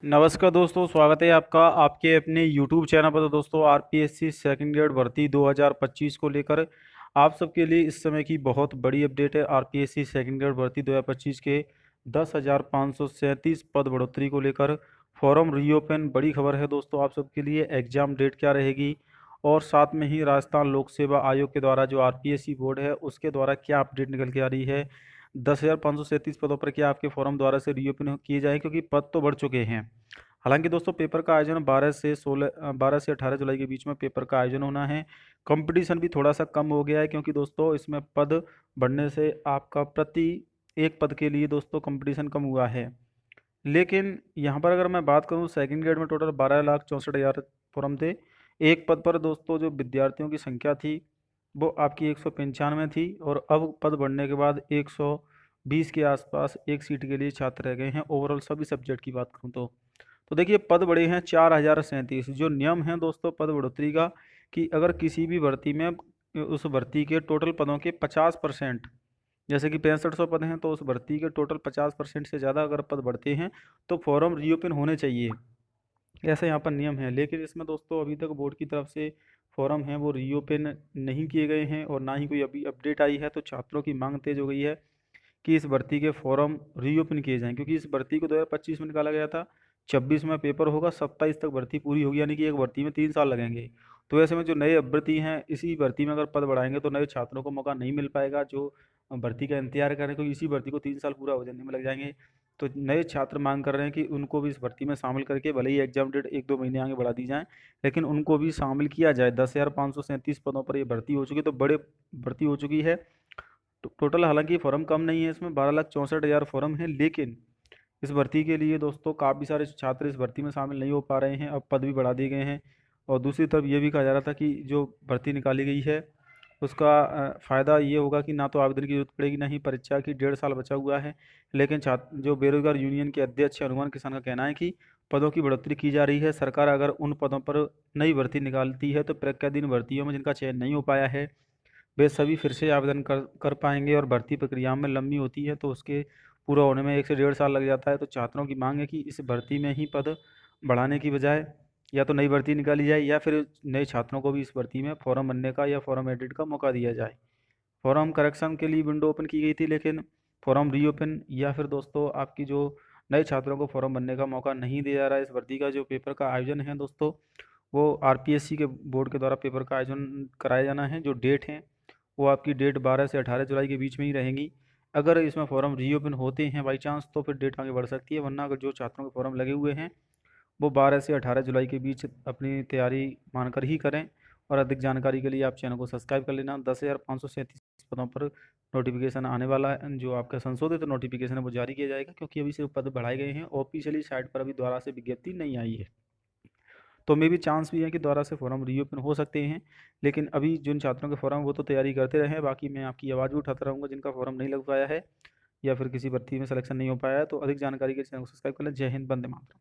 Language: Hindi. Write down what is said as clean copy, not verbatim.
नमस्कार दोस्तों, स्वागत है आपका आपके अपने YouTube चैनल पर। तो दोस्तों, आरपीएससी सेकंड ग्रेड भर्ती 2025 को लेकर आप सबके लिए इस समय की बहुत बड़ी अपडेट है। आरपीएससी सेकंड ग्रेड भर्ती 2025 के 10,537 पद बढ़ोतरी को लेकर फॉर्म रीओपन बड़ी खबर है दोस्तों। आप सबके लिए एग्जाम डेट क्या रहेगी और साथ में ही राजस्थान लोक सेवा आयोग के द्वारा जो आरपीएससी बोर्ड है उसके द्वारा क्या अपडेट निकल के आ रही है। 10,537 पदों पर क्या आपके फॉर्म द्वारा से रीओपन किए जाए, क्योंकि पद तो बढ़ चुके हैं। हालांकि दोस्तों, पेपर का आयोजन 12 से 18 जुलाई के बीच में पेपर का आयोजन होना है। कंपटीशन भी थोड़ा सा कम हो गया है, क्योंकि दोस्तों इसमें पद बढ़ने से आपका प्रति एक पद के लिए दोस्तों कंपटीशन कम हुआ है। लेकिन यहाँ पर अगर मैं बात करूँ, सेकंड ग्रेड में टोटल 12,64,000 फॉर्म थे। एक पद पर दोस्तों जो विद्यार्थियों की संख्या थी वो आपकी 195 थी, और अब पद बढ़ने के बाद 120 के आसपास एक सीट के लिए छात्र रह गए हैं ओवरऑल सभी सब्जेक्ट की बात करूँ तो देखिए, पद बढ़े हैं 4,037। जो नियम है दोस्तों पद बढ़ोतरी का, कि अगर किसी भी भर्ती में उस भर्ती के टोटल पदों के 50%, जैसे कि 6500 पद हैं, तो उस भर्ती के टोटल 50% से ज़्यादा अगर पद बढ़ते हैं तो फॉर्म रीओपन होने चाहिए। ऐसा यहाँ पर नियम है। लेकिन इसमें दोस्तों अभी तक बोर्ड की तरफ से फॉर्म हैं वो रीओपन नहीं किए गए हैं, और ना ही कोई अभी अपडेट आई है। तो छात्रों की मांग तेज हो गई है कि इस भर्ती के फॉर्म रीओपन किए जाएं, क्योंकि इस भर्ती को 2025 में निकाला गया था। 26 में पेपर होगा, 27 तक भर्ती पूरी होगी, यानी कि एक भर्ती में 3 साल लगेंगे। तो ऐसे में जो नए अभ्यर्थी हैं इसी भर्ती में अगर पद बढ़ाएंगे तो नए छात्रों को मौका नहीं मिल पाएगा जो भर्ती का इंतजार करें, क्योंकि इसी भर्ती को 3 साल पूरा हो जाने में लग जाएंगे। तो नए छात्र मांग कर रहे हैं कि उनको भी इस भर्ती में शामिल करके, भले ही एग्जाम डेट 1-2 महीने आगे बढ़ा दी जाए, लेकिन उनको भी शामिल किया जाए। 10,537 पदों पर ये भर्ती हो चुकी है, तो बड़े भर्ती हो चुकी है। टोटल हालांकि फॉर्म कम नहीं है, इसमें 12,64,000 फॉर्म है। लेकिन इस भर्ती के लिए दोस्तों काफ़ी सारे छात्र इस भर्ती में शामिल नहीं हो पा रहे हैं, अब पद भी बढ़ा दिए गए हैं। और दूसरी तरफ ये भी कहा जा रहा था कि जो भर्ती निकाली गई है उसका फ़ायदा ये होगा कि ना तो आवेदन की जरूरत पड़ेगी, ना ही परीक्षा की। 1.5 साल बचा हुआ है। लेकिन छात्र जो बेरोजगार यूनियन के अध्यक्ष हनुमान किसान का कहना है कि पदों की बढ़ोतरी की जा रही है। सरकार अगर उन पदों पर नई भर्ती निकालती है तो प्रज्ञाधीन भर्तियों में जिनका चयन नहीं हो पाया है वे सभी फिर से आवेदन कर कर पाएंगे, और भर्ती प्रक्रिया में लंबी होती है तो उसके पूरा होने में 1 से 1.5 साल लग जाता है। तो छात्रों की मांग है कि इस भर्ती में ही पद बढ़ाने की बजाय या तो नई भर्ती निकाली जाए, या फिर नए छात्रों को भी इस भर्ती में फॉर्म भरने का या फॉर्म एडिट का मौका दिया जाए। फॉर्म करेक्शन के लिए विंडो ओपन की गई थी, लेकिन फॉर्म रीओपन या फिर दोस्तों आपकी जो नए छात्रों को फॉर्म भरने का मौका नहीं दिया जा रहा है। इस भर्ती का जो पेपर का आयोजन है दोस्तों, वो आरपीएससी के बोर्ड के द्वारा पेपर का आयोजन कराया जाना है। जो डेट है वो आपकी डेट 12 से 18 जुलाई के बीच में ही रहेंगी। अगर इसमें फॉर्म रीओपन होते हैं बाई चांस तो फिर डेट आगे बढ़ सकती है, वरना अगर जो छात्रों के फॉर्म लगे हुए हैं वो 12 से 18 जुलाई के बीच अपनी तैयारी मानकर ही करें। और अधिक जानकारी के लिए आप चैनल को सब्सक्राइब कर लेना। 10,537 पदों पर नोटिफिकेशन आने वाला है। जो आपका संशोधित नोटिफिकेशन है वो जारी किया जाएगा, क्योंकि अभी सिर्फ पद बढ़ाए गए हैं। ऑफिशियली साइट पर अभी दोबारा से विज्ञप्ति नहीं आई है। तो मे भी चांस भी है कि दोबारा से फॉर्म रीओपन हो सकते हैं। लेकिन अभी जिन छात्रों के फॉर्म वो तो तैयारी करते रहे, बाकी मैं आपकी आवाज़ भी उठाता रहूँगा जिनका फॉर्म नहीं लग पाया है या फिर किसी भर्ती में सिलेक्शन नहीं हो पाया है। तो अधिक जानकारी के लिए चैनल को सब्सक्राइब कर लें। जय हिंद, वंदे मातरम।